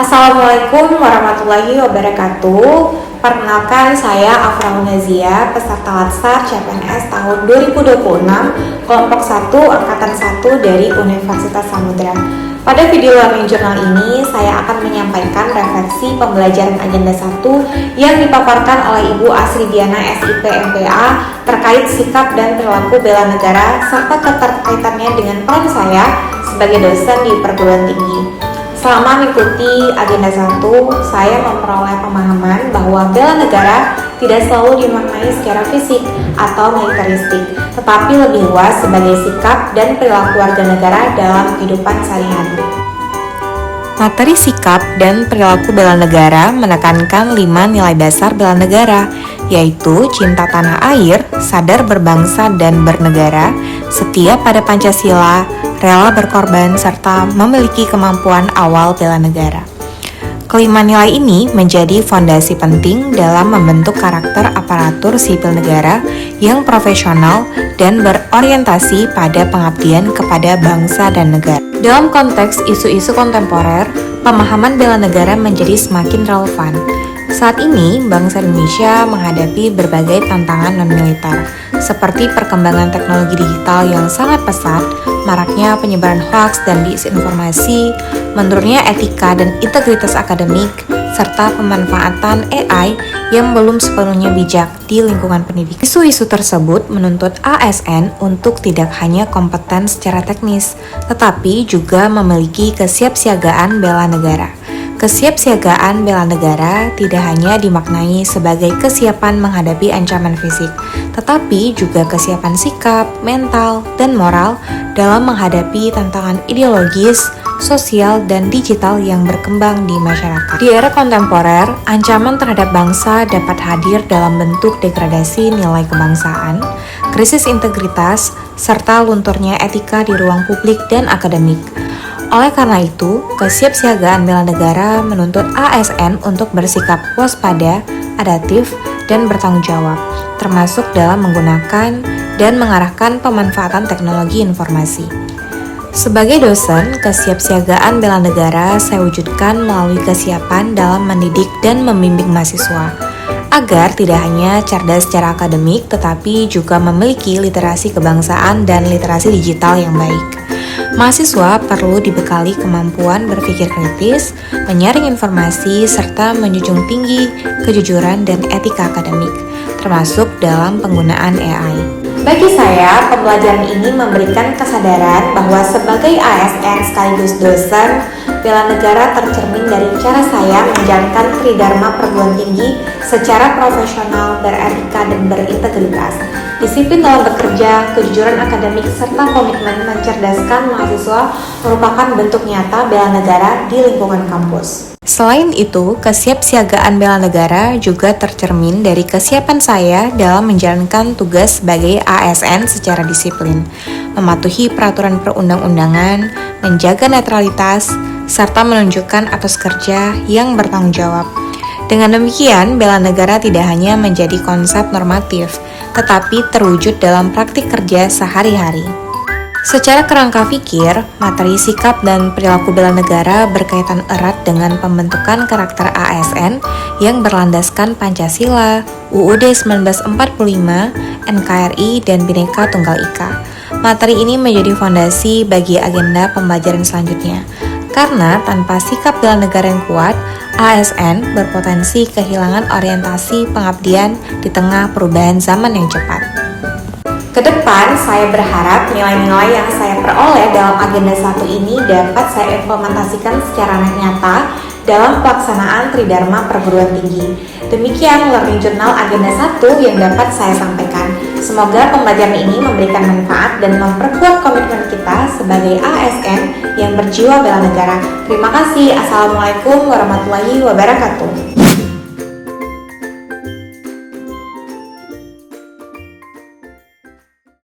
Assalamualaikum warahmatullahi wabarakatuh. Perkenalkan, saya Afra Unazia, peserta Latsar CPNS tahun 2026, kelompok 1 angkatan 1 dari Universitas Samudra. Pada video learning journal ini, saya akan menyampaikan refleksi pembelajaran agenda 1 yang dipaparkan oleh Ibu Asri Diana SIP MPA terkait sikap dan perilaku bela negara serta keterkaitannya dengan peran saya sebagai dosen di perguruan tinggi. Selama mengikuti agenda 1, saya memperoleh pemahaman bahwa bela negara tidak selalu dimaknai secara fisik atau militeristik, tetapi lebih luas sebagai sikap dan perilaku warga negara dalam kehidupan sehari-hari. Materi sikap dan perilaku bela negara menekankan 5 nilai dasar bela negara, yaitu cinta tanah air, sadar berbangsa dan bernegara, setia pada Pancasila, rela berkorban, serta memiliki kemampuan awal bela negara. Kelima nilai ini menjadi fondasi penting dalam membentuk karakter aparatur sipil negara yang profesional dan berorientasi pada pengabdian kepada bangsa dan negara. Dalam konteks isu-isu kontemporer, pemahaman bela negara menjadi semakin relevan. Saat ini, bangsa Indonesia menghadapi berbagai tantangan non-militer, seperti perkembangan teknologi digital yang sangat pesat, maraknya penyebaran hoaks dan disinformasi, menurunnya etika dan integritas akademik, serta pemanfaatan AI yang belum sepenuhnya bijak di lingkungan pendidikan. Isu-isu tersebut menuntut ASN untuk tidak hanya kompeten secara teknis, tetapi juga memiliki kesiapsiagaan bela negara. Kesiapsiagaan bela negara tidak hanya dimaknai sebagai kesiapan menghadapi ancaman fisik, tetapi juga kesiapan sikap, mental, dan moral dalam menghadapi tantangan ideologis, sosial, dan digital yang berkembang di masyarakat. Di era kontemporer, ancaman terhadap bangsa dapat hadir dalam bentuk degradasi nilai kebangsaan, krisis integritas, serta lunturnya etika di ruang publik dan akademik. Oleh karena itu, kesiapsiagaan bela negara menuntut ASN untuk bersikap waspada, adaptif, dan bertanggung jawab, termasuk dalam menggunakan dan mengarahkan pemanfaatan teknologi informasi. Sebagai dosen, kesiapsiagaan bela negara saya wujudkan melalui kesiapan dalam mendidik dan membimbing mahasiswa, agar tidak hanya cerdas secara akademik, tetapi juga memiliki literasi kebangsaan dan literasi digital yang baik. Mahasiswa perlu dibekali kemampuan berpikir kritis, menyaring informasi, serta menjunjung tinggi kejujuran dan etika akademik, termasuk dalam penggunaan AI. Bagi saya, pembelajaran ini memberikan kesadaran bahwa sebagai ASN sekaligus dosen, bela negara tercermin dari cara saya menjalankan tridharma perguruan tinggi secara profesional, beretika, dan berintegritas. Disiplin dalam bekerja, kejujuran akademik, serta komitmen mencerdaskan mahasiswa merupakan bentuk nyata bela negara di lingkungan kampus. Selain itu, kesiapsiagaan bela negara juga tercermin dari kesiapan saya dalam menjalankan tugas sebagai ASN secara disiplin, mematuhi peraturan perundang-undangan, menjaga netralitas, serta menunjukkan etos kerja yang bertanggung jawab. Dengan demikian, bela negara tidak hanya menjadi konsep normatif, tetapi terwujud dalam praktik kerja sehari-hari. Secara kerangka fikir, materi sikap dan perilaku bela negara berkaitan erat dengan pembentukan karakter ASN yang berlandaskan Pancasila, UUD 1945, NKRI, dan Bhinneka Tunggal Ika. Materi ini menjadi fondasi bagi agenda pembelajaran selanjutnya, karena tanpa sikap bela negara yang kuat, ASN berpotensi kehilangan orientasi pengabdian di tengah perubahan zaman yang cepat. Kedepan, saya berharap nilai-nilai yang saya peroleh dalam agenda 1 ini dapat saya implementasikan secara nyata dalam pelaksanaan tridharma perguruan tinggi. Demikian learning journal agenda 1 yang dapat saya sampaikan. Semoga pembelajaran ini memberikan manfaat dan memperkuat komitmen kita sebagai ASN yang berjiwa bela negara. Terima kasih. Assalamualaikum warahmatullahi wabarakatuh.